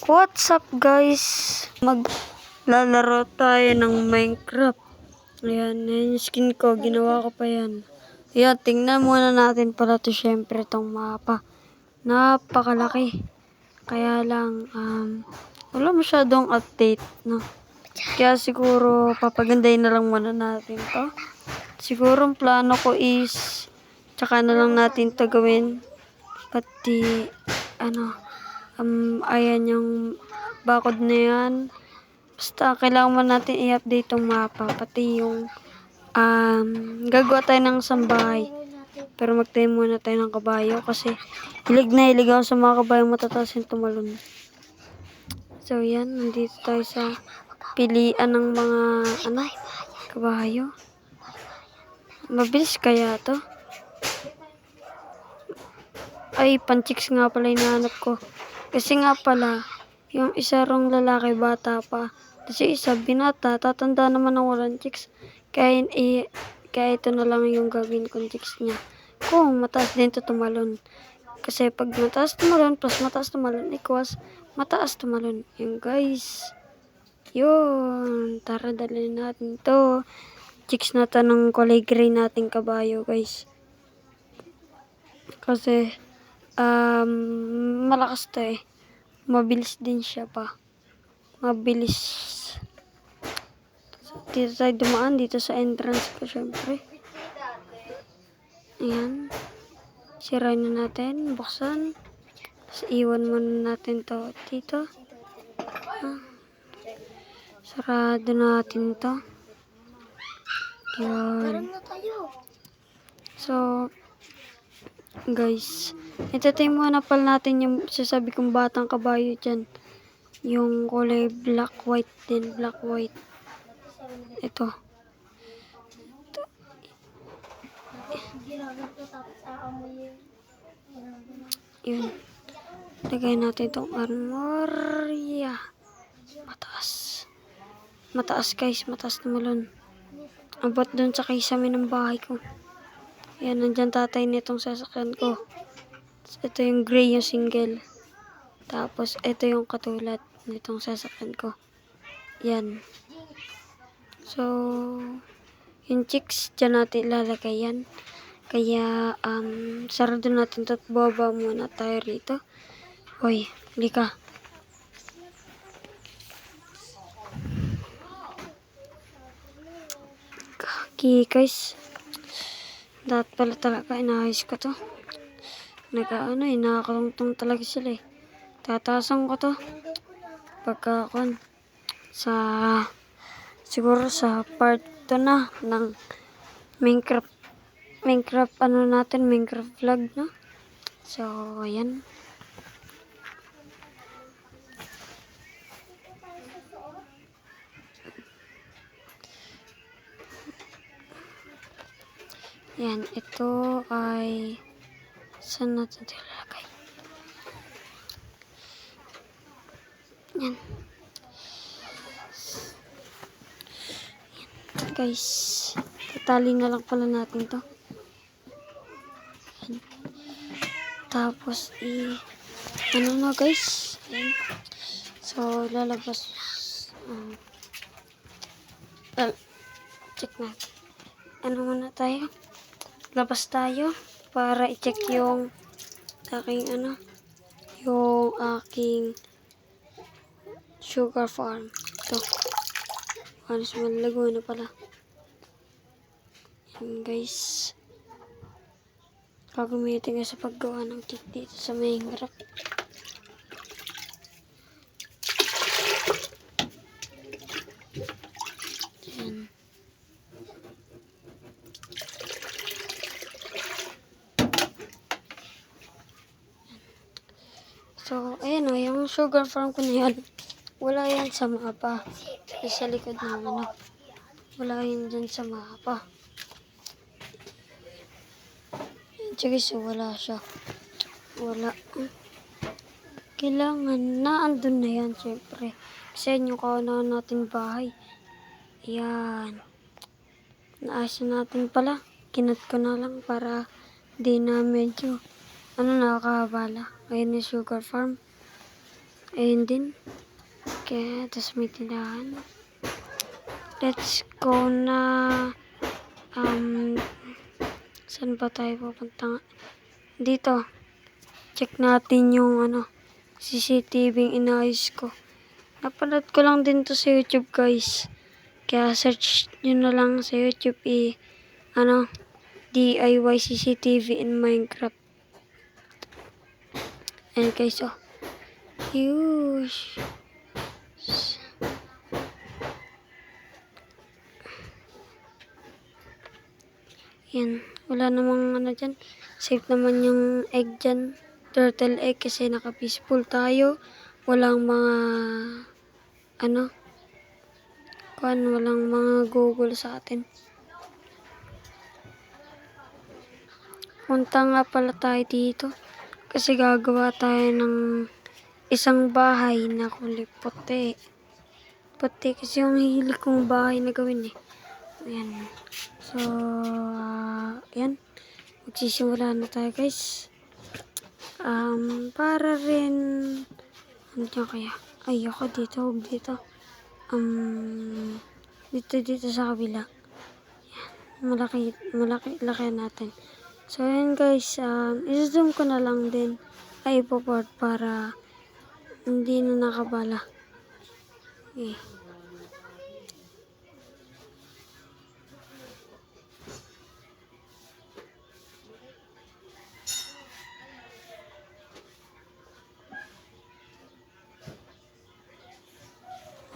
What's up guys? Maglalaro tayo ng Minecraft. Ayan, yung skin ko, ginawa ko pa yan. Ayan, tingnan muna natin pala to syempre tong mapa. Napakalaki. Kaya lang, wala masyadong update, no? Kaya siguro, papagandahin na lang muna natin to. Siguro ang plano ko is, tsaka na lang natin to gawin. Pati, ayan yung bakod na yan. Basta, kailangan mo natin i-update tong mapa. Pati yung, gagawa tayo ng sambahay. Pero magtayo muna tayo ng kabayo kasi hilig na hilig ako sa mga kabayong matataas yung tumalon. So, yan. Nandito tayo sa pilian ng mga, kabayo. Mabilis kaya to? Ay, panchicks nga pala hinahanap ko. Kasi nga pala, yung isa rong lalaki bata pa. Kasi isa binata, tatanda naman ng walang chicks. Kaya ito na lang yung gagawin kong chicks niya. Kung mataas din to tumalon. Kasi pag mataas tumalon, plus mataas tumalon, equals mataas tumalon. Yung guys. Yun. Tara, dalhin natin to. Chicks na to ng kulay gray nating kabayo, guys. Kasi, malakas to eh. Mabilis din siya pa. Mabilis. Dito tayo dumaan. Dito sa entrance ko syempre. Ayan. Sirain na natin. Buksan. Tapos iwan muna natin to dito. Sarado natin to. Ayan. So, guys, entertain muna pala natin yung sasabi kong batang kabayo dyan. Yung kulay black, white din. Black, white. Ito. Yun. Lagay natin itong armor. Yeah. Mataas. Mataas guys. Mataas tumalon. Abot dun sa kisame ng bahay ko. Yan, nandyan tatay nitong sasakyan ko. Ito yung gray yung single. Tapos, ito yung katulad nitong sasakyan ko. Yan. So, yung chicks, dyan natin ilalagay yan. Kaya, sarado natin ito at baba muna tayo rito. Hoy, hindi ka. Okay, guys. Dapat pala talaga inayos ko to. Nakakalungtong talaga sila eh. Tatasan ko to. Pagkakon. Siguro sa part 2 na ng Minecraft Minecraft vlog, no? So, ayan. Yan, ito ay saan natin ilalagay? Yan. Yan. Guys, tatali na lang pala natin to. Yan. Tapos, na guys? Yan. So, lalabas. Check na. Muna tayo? Labas tayo para i-check yung aking yung aking sugar farm. Ito. Halos malago na pala. Yan guys. Gagamitin ko sa paggawa ng cake dito sa Minecraft. Yan. So, ayan o, yung sugar farm ko na yan. Wala yan sa mapa. Sa likod ng wala yan dyan sa mapa. Sige, so wala siya. Wala. Kailangan na andun na yan, syempre. Kasi yan yung kaunahan natin bahay. Yan. Naasa natin pala. Kinat ko na lang para di na medyo nakakahabala. Ayan yung sugar farm. Ayun din. Kaya, tapos may tindahan. Let's go na. Saan ba tayo pupunta nga? Dito. Check natin yung CCTV yung inayos ko. Napanood ko lang din to sa YouTube, guys. Kaya search nyo na lang sa YouTube DIY CCTV in Minecraft. Ayan, guys, oh. Huge. Yan. Wala namang dyan. Safe naman yung egg dyan. Turtle egg kasi naka-peaceful tayo. Walang mga walang mga Google sa atin. Punta nga pala tayo dito. Kasi gagawa tayo ng isang bahay na kulay puti. Puti kasi yung hilig kong bahay na gawin eh. Ayan. So, ayan. Magsisimula na tayo, guys. Para rin, ano kaya? Ay, ako dito, huwag dito. Dito sa kabila. Laki natin. So, ayan, guys. I-zoom ko na lang din. Ay, ipoport para hindi na nakabala. Okay.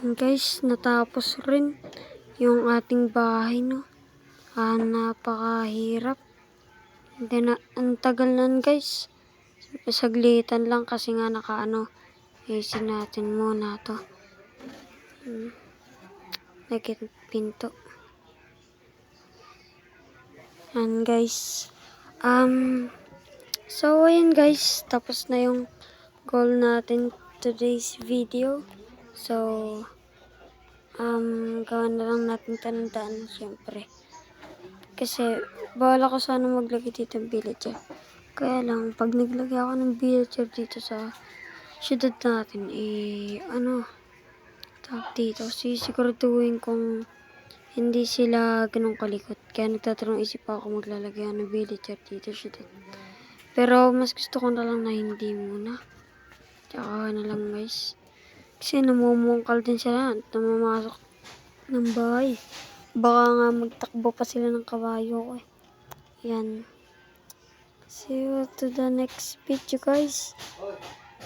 Guys, natapos rin yung ating bahay, no? Napakahirap. Ang tagal nan, guys. Saglitan lang kasi nga ayusin natin muna to. Lagyan pinto. And guys, so ayan guys, tapos na yung goal natin today's video. So, gawa na lang natin tandaan syempre. Kasi, bawal ako sana maglagay dito ng villager. Kaya lang, pag naglagay ako ng villager dito sa syudad natin, dito, sisiguraduhin kong hindi sila ganun kalikot. Kaya nagtatanong isip ako maglalagay ng villager dito sa syudad. Pero, mas gusto ko na lang na hindi muna. Tsaka na lang guys. Kasi namumungkal din sila at namamasok ng bahay. Baka nga magtakbo pa sila ng kabayo ko eh. Yan. See you to the next video guys.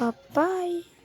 Bye-bye.